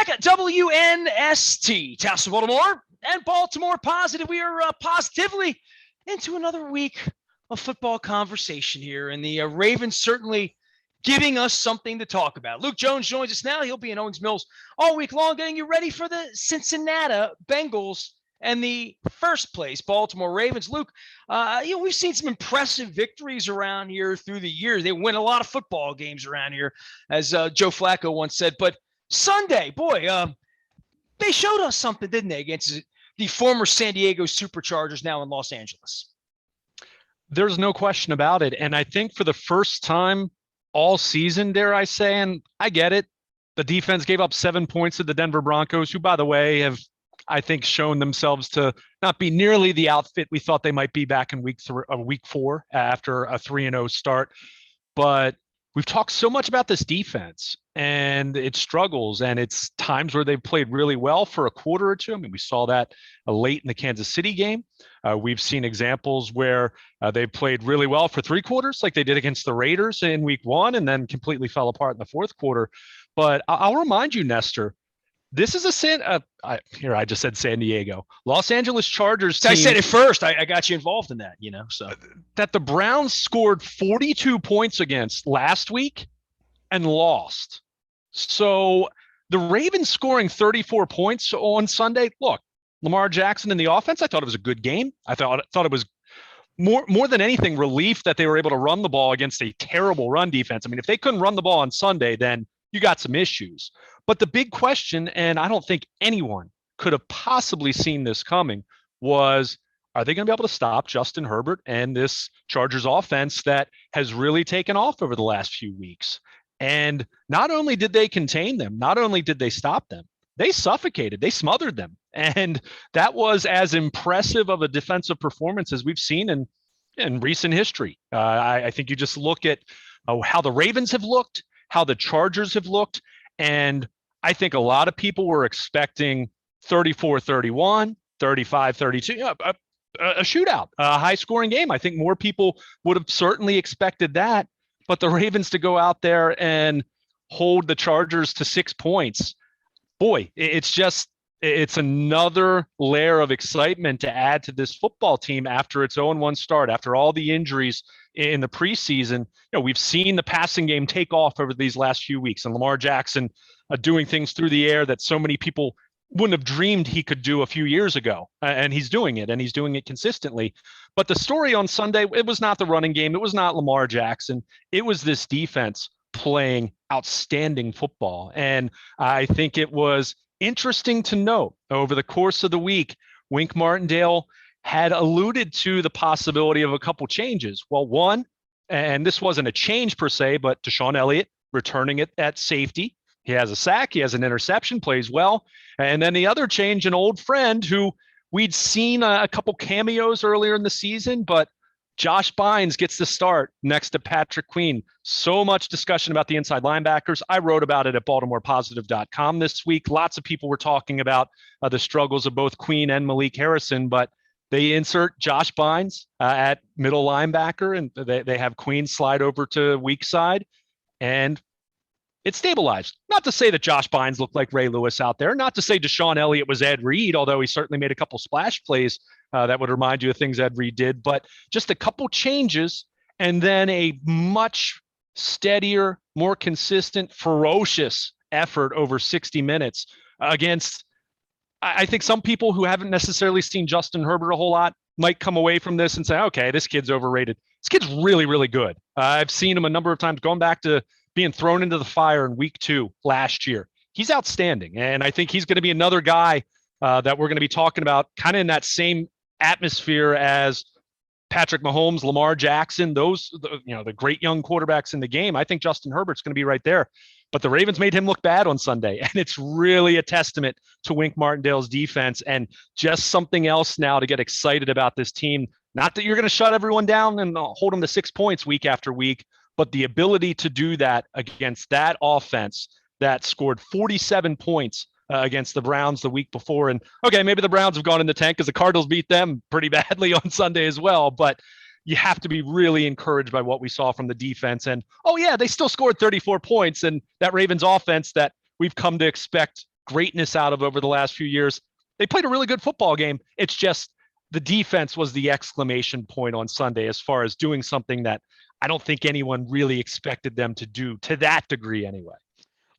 back at WNST, Taos, Baltimore, and Baltimore Positive. We are positively into another week of football conversation here, and the Ravens certainly giving us something to talk about. Luke Jones joins us now. He'll be in Owings Mills all week long, getting you ready for the Cincinnati Bengals and the first place Baltimore Ravens. Luke, we've seen some impressive victories around here through the years. They win a lot of football games around here, as Joe Flacco once said. But Sunday, boy, they showed us something, didn't they, against the former San Diego Superchargers, now in Los Angeles? There's no question about it. And I think for the first time all season, dare I say, and I get it, the defense gave up 7 points to the Denver Broncos, who, by the way, have, I think, shown themselves to not be nearly the outfit we thought they might be back in week 4 after a 3-0 start. But we've talked so much about this defense and its struggles, and it's times where they've played really well for a quarter or two. I mean, we saw that late in the Kansas City game. We've seen examples where they played really well for 3 quarters, like they did against the Raiders in week 1, and then completely fell apart in the 4th quarter. But I'll remind you, Nestor, this is I just said San Diego. Los Angeles Chargers team. I said it first. I got you involved in that, so. That the Browns scored 42 points against last week and lost. So the Ravens scoring 34 points on Sunday. Look, Lamar Jackson in the offense, I thought it was a good game. I thought it was more than anything relief that they were able to run the ball against a terrible run defense. I mean, if they couldn't run the ball on Sunday, then you got some issues. But the big question, and I don't think anyone could have possibly seen this coming, was, are they going to be able to stop Justin Herbert and this Chargers offense that has really taken off over the last few weeks? And not only did they contain them, not only did they stop them, they suffocated, they smothered them. And that was as impressive of a defensive performance as we've seen in recent history. I think you just look at how the Ravens have looked, how the Chargers have looked, and I think a lot of people were expecting 34-31, 35-32, a shootout, a high-scoring game. I think more people would have certainly expected that. But the Ravens to go out there and hold the Chargers to 6 points, boy, it's another layer of excitement to add to this football team after its 0-1 start, after all the injuries in the preseason. We've seen the passing game take off over these last few weeks, and Lamar Jackson doing things through the air that so many people wouldn't have dreamed he could do a few years ago. And he's doing it, and he's doing it consistently. But the story on Sunday, it was not the running game. It was not Lamar Jackson. It was this defense playing outstanding football. And I think it was interesting to note over the course of the week, Wink Martindale had alluded to the possibility of a couple changes. Well, one, and this wasn't a change per se, but Deshaun Elliott returning it at safety. He has a sack, he has an interception, plays well. And then the other change, an old friend who we'd seen a couple cameos earlier in the season, but Josh Bynes gets the start next to Patrick Queen. So much discussion about the inside linebackers. I wrote about it at BaltimorePositive.com this week. Lots of people were talking about the struggles of both Queen and Malik Harrison, but they insert Josh Bynes at middle linebacker, and they have Queen slide over to weak side, and it stabilized. Not to say that Josh Bynes looked like Ray Lewis out there, not to say Deshaun Elliott was Ed Reed, although he certainly made a couple splash plays that would remind you of things Ed Reed did, but just a couple changes and then a much steadier, more consistent, ferocious effort over 60 minutes against, I think some people who haven't necessarily seen Justin Herbert a whole lot might come away from this and say, okay, this kid's overrated. This kid's really, really good. I've seen him a number of times going back to being thrown into the fire in week 2 last year. He's outstanding. And I think he's going to be another guy that we're going to be talking about kind of in that same atmosphere as Patrick Mahomes, Lamar Jackson, those, the great young quarterbacks in the game. I think Justin Herbert's going to be right there. But the Ravens made him look bad on Sunday. And it's really a testament to Wink Martindale's defense and just something else now to get excited about this team. Not that you're going to shut everyone down and hold them to 6 points week after week, but the ability to do that against that offense that scored 47 points against the Browns the week before. And okay, maybe the Browns have gone in the tank because the Cardinals beat them pretty badly on Sunday as well. But you have to be really encouraged by what we saw from the defense. And, oh yeah, they still scored 34 points. And that Ravens offense that we've come to expect greatness out of over the last few years. They played a really good football game. It's just the defense was the exclamation point on Sunday as far as doing something that I don't think anyone really expected them to do to that degree anyway.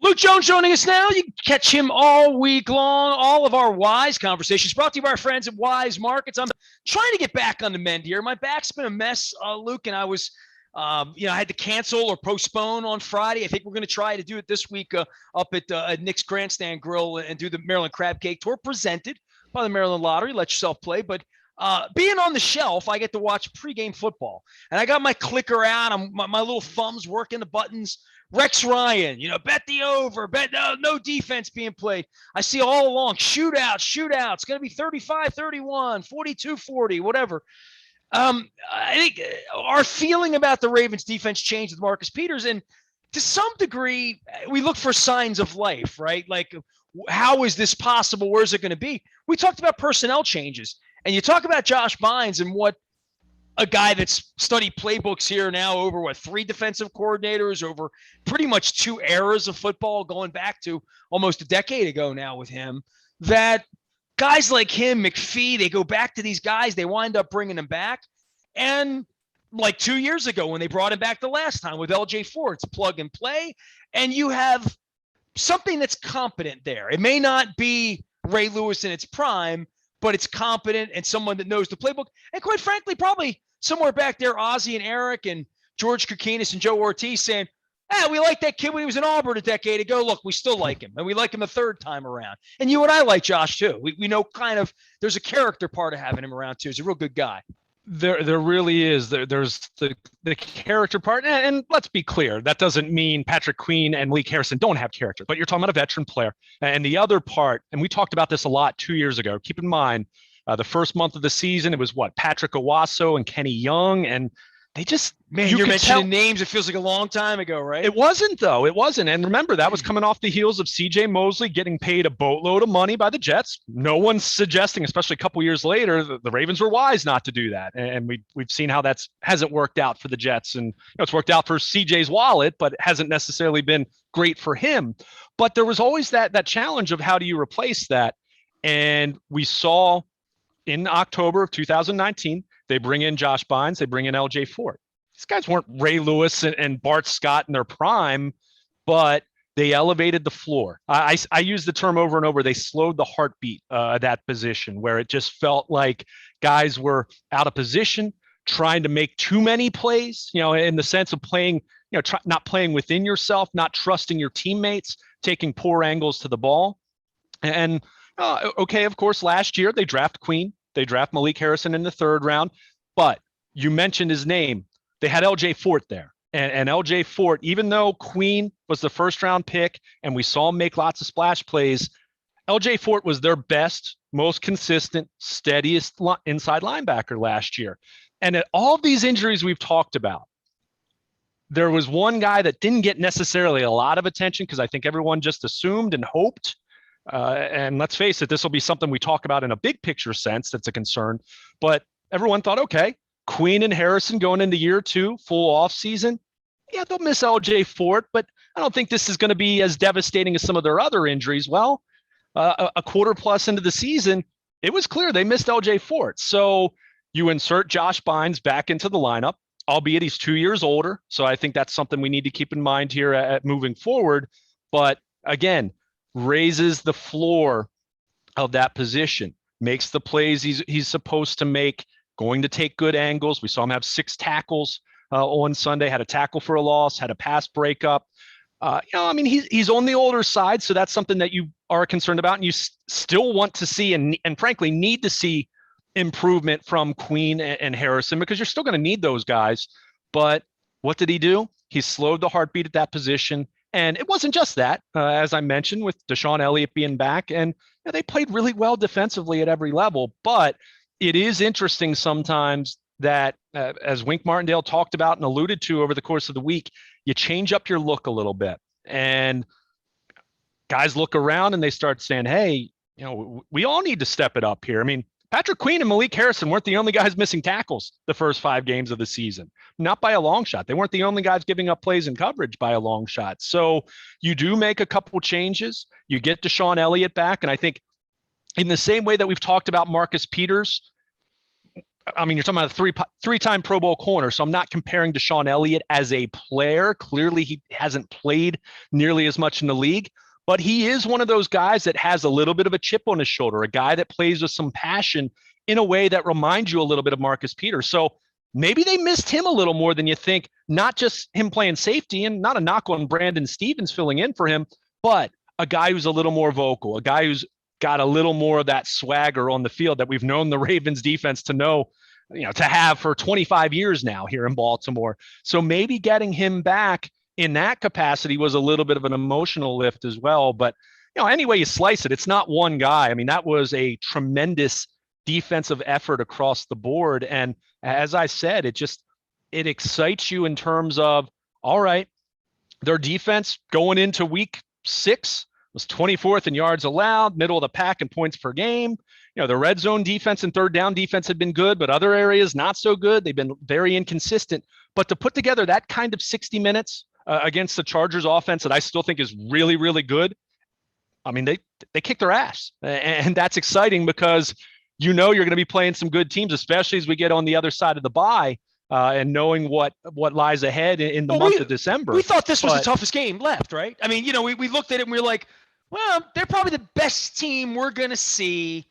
Luke Jones joining us now. You can catch him all week long. All of our Wise conversations brought to you by our friends at Wise Markets. I'm trying to get back on the mend here. My back's been a mess, Luke, and I was, I had to cancel or postpone on Friday. I think we're going to try to do it this week up at Nick's Grandstand Grill and do the Maryland Crab Cake Tour presented by the Maryland Lottery. Let yourself play. But being on the shelf, I get to watch pregame football. And I got my clicker out. My little thumbs working the buttons. Rex Ryan, bet the over, bet no defense being played. I see all along shootout. It's going to be 35-31, 42-40, whatever. I think our feeling about the Ravens defense changed with Marcus Peters. And to some degree, we look for signs of life, right? Like, how is this possible? Where's it going to be? We talked about personnel changes. And you talk about Josh Bynes and what a guy that's studied playbooks here now over 3 defensive coordinators, over pretty much 2 eras of football going back to almost a decade ago now with him, that guys like him, McPhee, they go back to these guys, they wind up bringing them back. And like 2 years ago when they brought him back the last time with LJ Ford, it's plug and play. And you have something that's competent there. It may not be Ray Lewis in its prime, but it's competent and someone that knows the playbook. And quite frankly, probably somewhere back there, Ozzie and Eric and George Kokinis and Joe Ortiz saying, we like that kid when he was in Auburn a decade ago. Look, we still like him, and we like him the third time around. And you and I like Josh, too. We know kind of there's a character part of having him around, too. He's a real good guy. There really is. There's the character part. And let's be clear, that doesn't mean Patrick Queen and Malik Harrison don't have character, but you're talking about a veteran player. And the other part, and we talked about this a lot 2 years ago, keep in mind, the first month of the season, it was Patrick Owasso and Kenny Young, and they just, you're mentioning names. It feels like a long time ago, right? It wasn't, though. It wasn't. And remember, that was coming off the heels of C.J. Mosley getting paid a boatload of money by the Jets. No one's suggesting, especially a couple years later, the Ravens were wise not to do that. And we've seen how that hasn't worked out for the Jets. And it's worked out for C.J.'s wallet, but it hasn't necessarily been great for him. But there was always that challenge of how do you replace that? And we saw in October of 2019, they bring in Josh Bynes, they bring in LJ Fort. These guys weren't Ray Lewis and Bart Scott in their prime, but they elevated the floor. I use the term over and over. They slowed the heartbeat of that position, where it just felt like guys were out of position, trying to make too many plays, in the sense of playing, not playing within yourself, not trusting your teammates, taking poor angles to the ball. And okay, of course, last year they draft Queen. They draft Malik Harrison in the 3rd round. But you mentioned his name. They had LJ Fort there. And LJ Fort, even though Queen was the 1st-round pick and we saw him make lots of splash plays, LJ Fort was their best, most consistent, steadiest inside linebacker last year. And at all of these injuries we've talked about, there was one guy that didn't get necessarily a lot of attention because I think everyone just assumed and hoped. And let's face it, this will be something we talk about in a big picture sense that's a concern. But everyone thought, okay, Queen and Harrison going into year 2, full off season. Yeah, they'll miss LJ Fort, but I don't think this is going to be as devastating as some of their other injuries. Well, a quarter plus into the season, it was clear they missed LJ Fort. So you insert Josh Bynes back into the lineup, albeit he's 2 years older. So I think that's something we need to keep in mind here at moving forward. But again, raises the floor of that position, makes the plays he's supposed to make, going to take good angles. We saw him have 6 tackles on Sunday, had a tackle for a loss, had a pass breakup. He's on the older side, so that's something that you are concerned about, and you still want to see and frankly need to see improvement from Queen and Harrison, because you're still going to need those guys. But what did he do? He slowed the heartbeat at that position. And it wasn't just that, as I mentioned, with Deshaun Elliott being back, and they played really well defensively at every level. But it is interesting sometimes that, as Wink Martindale talked about and alluded to over the course of the week, you change up your look a little bit. And guys look around and they start saying, hey, we all need to step it up here. I mean, Patrick Queen and Malik Harrison weren't the only guys missing tackles the first 5 games of the season, not by a long shot. They weren't the only guys giving up plays in coverage by a long shot. So you do make a couple changes. You get Deshaun Elliott back. And I think in the same way that we've talked about Marcus Peters, I mean, you're talking about a three-time Pro Bowl corner, so I'm not comparing Deshaun Elliott as a player. Clearly, he hasn't played nearly as much in the league, but he is one of those guys that has a little bit of a chip on his shoulder, a guy that plays with some passion in a way that reminds you a little bit of Marcus Peters. So maybe they missed him a little more than you think, not just him playing safety, and not a knock on Brandon Stevens filling in for him, but a guy who's a little more vocal, a guy who's got a little more of that swagger on the field that we've known the Ravens defense to have for 25 years now here in Baltimore. So maybe getting him back in that capacity was a little bit of an emotional lift as well. But, any way you slice it, it's not one guy. I mean, that was a tremendous defensive effort across the board. And as I said, it excites you in terms of, all right, their defense going into week 6 was 24th in yards allowed, middle of the pack in points per game. The red zone defense and third down defense had been good, but other areas not so good. They've been very inconsistent. But to put together that kind of 60 minutes against the Chargers offense that I still think is really, really good, I mean, they kicked their ass. And that's exciting because you're going to be playing some good teams, especially as we get on the other side of the bye. And knowing what lies ahead in the month of December. We thought this was the toughest game left, right? I mean, we looked at it and we were like, well, they're probably the best team we're going to see.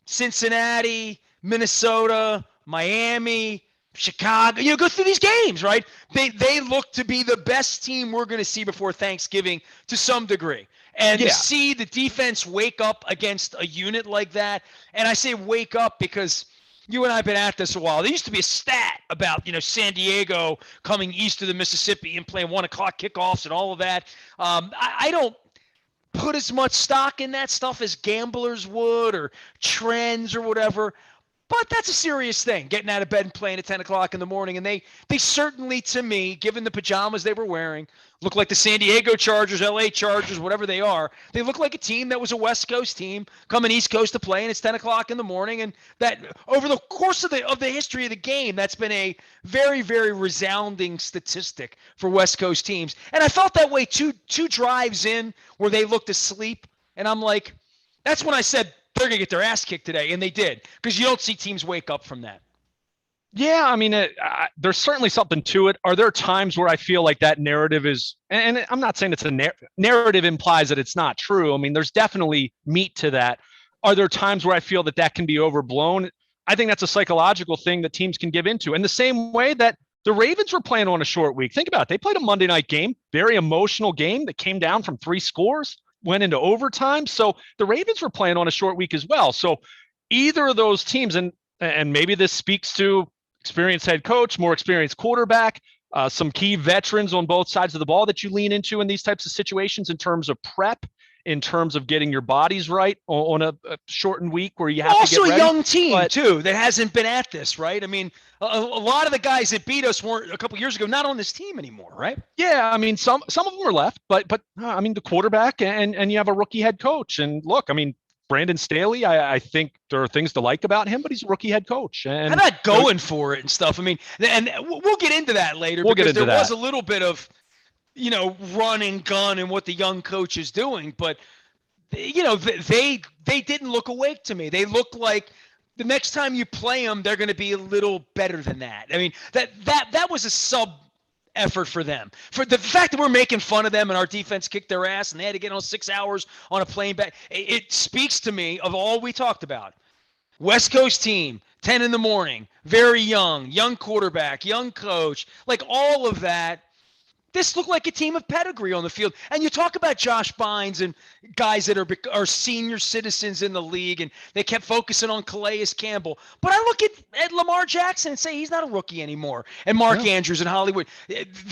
Cincinnati, Minnesota, Miami, Chicago, go through these games, right? They look to be the best team we're going to see before Thanksgiving to some degree. And to see the defense wake up against a unit like that, and I say wake up because you and I have been at this a while. There used to be a stat about, San Diego coming east of the Mississippi and playing 1 o'clock kickoffs and all of that. I don't put as much stock in that stuff as gamblers would or trends or whatever. But that's a serious thing, getting out of bed and playing at 10 o'clock in the morning. And they certainly, to me, given the pajamas they were wearing, look like the San Diego Chargers, LA Chargers, whatever they are. They look like a team that was a West Coast team coming East Coast to play, and it's 10 o'clock in the morning. And that over the course of the history of the game, that's been a very, very resounding statistic for West Coast teams. And I felt that way two drives in where they looked asleep. And I'm like, that's when I said, they're going to get their ass kicked today, and they did, because you don't see teams wake up from that. Yeah, I mean, there's certainly something to it. Are there times where I feel like that narrative is, and I'm not saying it's a narrative implies that it's not true. I mean, there's definitely meat to that. Are there times where I feel that can be overblown? I think that's a psychological thing that teams can give into. In the same way that the Ravens were playing on a short week. Think about it. They played a Monday night game, very emotional game that came down from 3 scores. Went into overtime. So the Ravens were playing on a short week as well. So either of those teams, and maybe this speaks to experienced head coach, more experienced quarterback, some key veterans on both sides of the ball that you lean into in these types of situations in terms of prep, in terms of getting your bodies right on a shortened week where you have to get ready. Also a young team, too, that hasn't been at this, right? I mean, a lot of the guys that beat us weren't a couple years ago, not on this team anymore, right? Yeah, I mean, some of them are left, but I mean, the quarterback and you have a rookie head coach. And look, I mean, Brandon Staley, I think there are things to like about him, but he's a rookie head coach. And how about going for it and stuff? I mean, and we'll get into that later. There was a little bit of, run and gun and what the young coach is doing, but they didn't look awake to me. They looked like the next time you play them, they're going to be a little better than that. I mean, that was a sub effort for them. For the fact that we're making fun of them and our defense kicked their ass and they had to get on 6 hours on a plane back, it speaks to me of all we talked about. West Coast team, 10 in the morning, very young quarterback, young coach, like all of that. This looked like a team of pedigree on the field. And you talk about Josh Bynes and guys that are senior citizens in the league, and they kept focusing on Calais Campbell. But I look at Lamar Jackson and say he's not a rookie anymore. And Mark Andrews in Hollywood.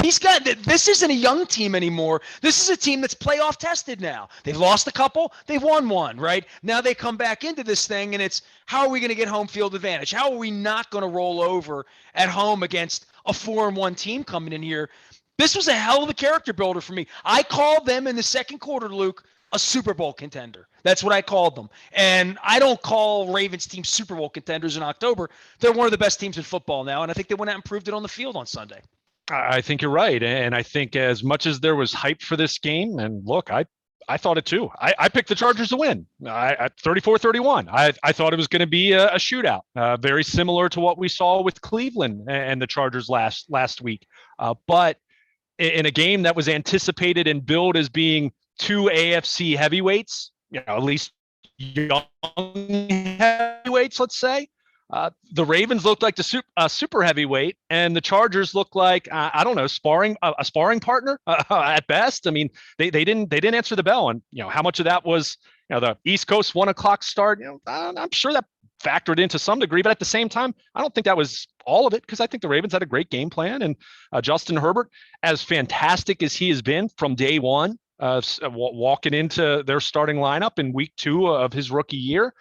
These guys, this isn't a young team anymore. This is a team that's playoff tested now. They've lost a couple. They've won one, right? Now they come back into this thing, and it's how are we going to get home field advantage? How are we not going to roll over at home against a 4-1 team coming in here? This was a hell of a character builder for me. I called them in the second quarter, Luke. a Super Bowl contender. That's what I called them. And I don't call Ravens teams Super Bowl contenders in October. They're one of the best teams in football now, and I think they went out and proved it on the field on Sunday. I think you're right. And I think as much as there was hype for this game, and look, I thought it too. I picked the Chargers to win at 34-31. I thought it was going to be a shootout, very similar to what we saw with Cleveland and the Chargers last week. But in a game that was anticipated and billed as being two AFC heavyweights, at least young heavyweights, let's say, the Ravens looked like the super heavyweight, and the Chargers looked like I don't know, a sparring partner at best. I mean, they didn't answer the bell, and how much of that was the East Coast 1 o'clock start. I'm sure that factored into some degree, but at the same time, I don't think that was all of it, because I think the Ravens had a great game plan, and Justin Herbert, as fantastic as he has been from day one, walking into their starting lineup in week 2 of his rookie year.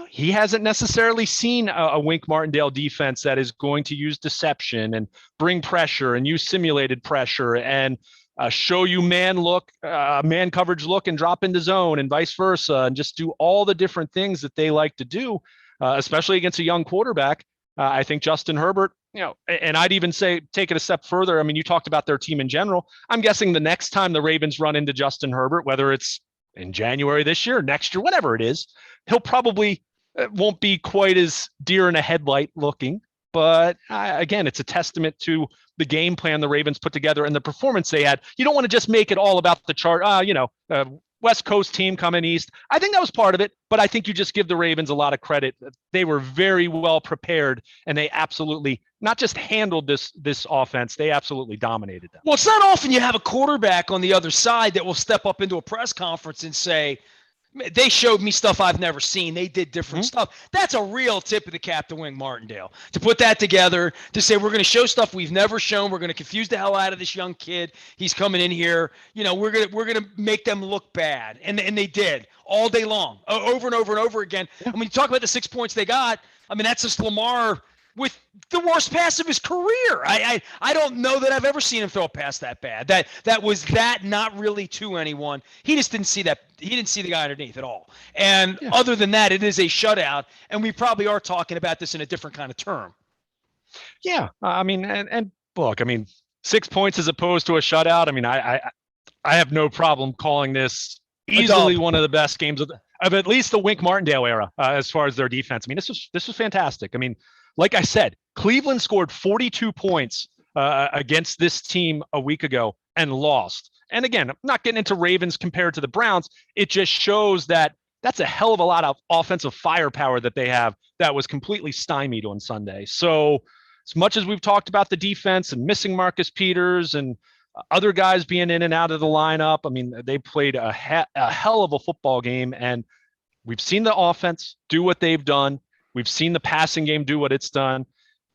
He hasn't necessarily seen a Wink Martindale defense that is going to use deception and bring pressure and use simulated pressure and show you man coverage look and drop into zone and vice versa, and just do all the different things that they like to do, especially against a young quarterback. I think Justin Herbert, and I'd even say take it a step further. I mean, you talked about their team in general. I'm guessing the next time the Ravens run into Justin Herbert, whether it's in January this year, next year, whatever it is, he'll probably won't be quite as deer in a headlight looking. But again, it's a testament to the game plan the Ravens put together and the performance they had. You don't want to just make it all about the chart. West Coast team coming east. I think that was part of it, but I think you just give the Ravens a lot of credit. They were very well prepared, and they absolutely not just handled this offense, they absolutely dominated them. Well, it's not often you have a quarterback on the other side that will step up into a press conference and say, they showed me stuff I've never seen. They did different stuff. That's a real tip of the cap to Wink Martindale, to put that together, to say we're going to show stuff we've never shown. We're going to confuse the hell out of this young kid. He's coming in here. We're going to make them look bad. And they did all day long, over and over and over again. Yeah. And when you talk about the 6 points they got, I mean, that's just Lamar with the worst pass of his career. I don't know that I've ever seen him throw a pass that bad. That was not really to anyone. He just didn't see that. He didn't see the guy underneath at all. And other than that, it is a shutout. And we probably are talking about this in a different kind of term. Yeah. I mean, and look, I mean, 6 points as opposed to a shutout. I mean, I have no problem calling this easily one of the best games of at least the Wink Martindale era as far as their defense. I mean, this was fantastic. I mean, like I said, Cleveland scored 42 points against this team a week ago and lost. And again, I'm not getting into Ravens compared to the Browns. It just shows that that's a hell of a lot of offensive firepower that they have that was completely stymied on Sunday. So as much as we've talked about the defense and missing Marcus Peters and other guys being in and out of the lineup, I mean, they played a hell of a football game. And we've seen the offense do what they've done. We've seen the passing game do what it's done,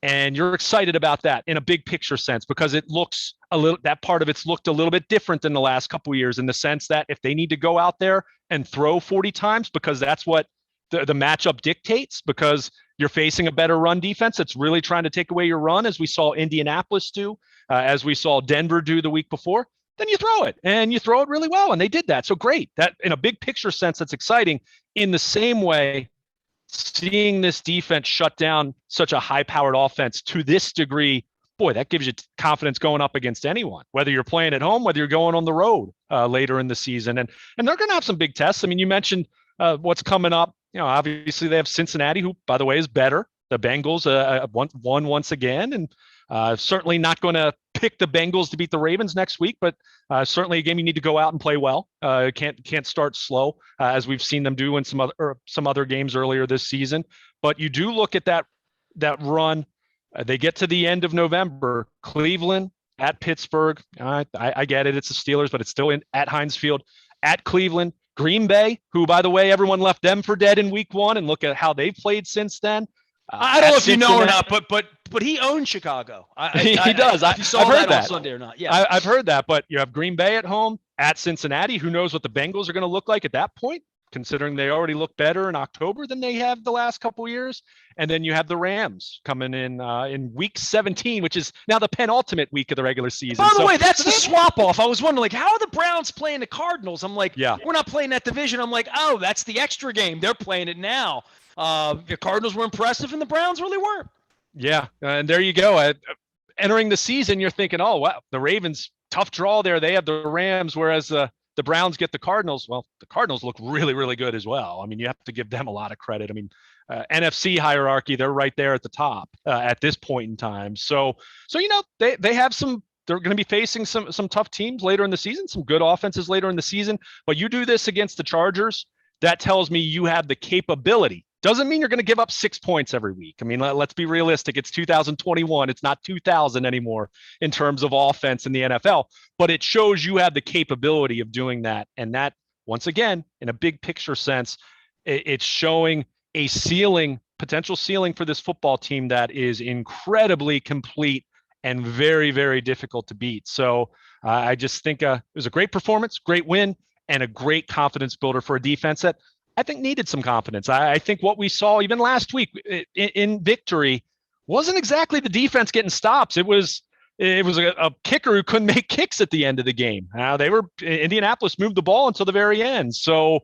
and you're excited about that in a big picture sense, because it looks that part of it's looked a little bit different than the last couple of years, in the sense that if they need to go out there and throw 40 times, because that's what the matchup dictates, because you're facing a better run defense that's really trying to take away your run, as we saw Indianapolis do, as we saw Denver do the week before, then you throw it, and you throw it really well, and they did that. So great. That in a big picture sense, that's exciting. In the same way, seeing this defense shut down such a high-powered offense to this degree, boy, that gives you confidence going up against anyone, whether you're playing at home, whether you're going on the road later in the season. And they're going to have some big tests. I mean, you mentioned what's coming up. Obviously they have Cincinnati, who, by the way, is better. The Bengals won once again, and certainly not going to pick the Bengals to beat the Ravens next week, but certainly a game you need to go out and play well. Can't start slow, as we've seen them do in some other games earlier this season. But you do look at that run. They get to the end of November. Cleveland at Pittsburgh. I get it. It's the Steelers, but it's still at Heinz Field. At Cleveland. Green Bay, who, by the way, everyone left them for dead in week 1, and look at how they've played since then. I don't know if you know or not, but he owns Chicago. He does. If you saw that on Sunday or not. Yeah, I've heard that. But you have Green Bay at home, at Cincinnati. Who knows what the Bengals are going to look like at that point? considering they already look better in October than they have the last couple of years. And then you have the Rams coming in week 17, which is now the penultimate week of the regular season. By the way, that's the swap off. I was wondering, like, how are the Browns playing the Cardinals? I'm like, yeah, we're not playing that division. I'm like, oh, that's the extra game. They're playing it now. The Cardinals were impressive and the Browns really weren't. Yeah, and there you go. Entering the season, you're thinking, oh, wow, the Ravens, tough draw there. They have the Rams, whereas the Browns get the Cardinals. Well, the Cardinals look really, really good as well. I mean, you have to give them a lot of credit. I mean, NFC hierarchy, they're right there at the top at this point in time. So they have some. They're going to be facing some tough teams later in the season, some good offenses later in the season. But you do this against the Chargers, that tells me you have the capability. Doesn't mean you're going to give up 6 points every week. I mean, let's be realistic. It's 2021. It's not 2000 anymore in terms of offense in the NFL, but it shows you have the capability of doing that. And that, once again, in a big picture sense, it's showing a potential ceiling for this football team that is incredibly complete and very, very difficult to beat. So I just think it was a great performance, great win, and a great confidence builder for a defense that I think needed some confidence. I think what we saw even last week in victory wasn't exactly the defense getting stops. It was a kicker who couldn't make kicks at the end of the game. Indianapolis moved the ball until the very end. So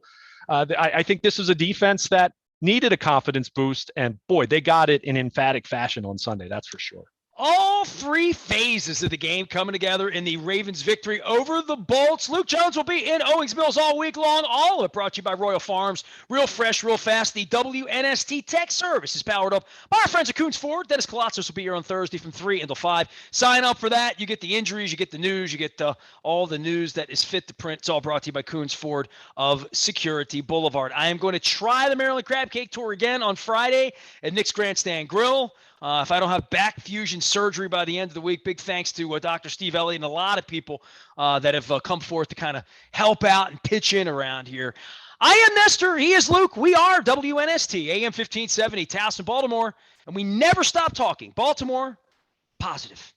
I think this is a defense that needed a confidence boost, and boy, they got it in emphatic fashion on Sunday. That's for sure. All three phases of the game coming together in the Ravens' victory over the Bolts. Luke Jones will be in Owings Mills all week long. All of it brought to you by Royal Farms. Real fresh, real fast. The WNST Tech Service is powered up by our friends at Coons Ford. Dennis Colossus will be here on Thursday from 3 until 5. Sign up for that. You get the injuries, you get the news, you get all the news that is fit to print. It's all brought to you by Coons Ford of Security Boulevard. I am going to try the Maryland Crab Cake Tour again on Friday at Nick's Grandstand Grill. If I don't have back fusion surgery by the end of the week, big thanks to Dr. Steve Elliott and a lot of people that have come forth to kind of help out and pitch in around here. I am Nestor. He is Luke. We are WNST, AM 1570, Towson, Baltimore. And we never stop talking. Baltimore, positive.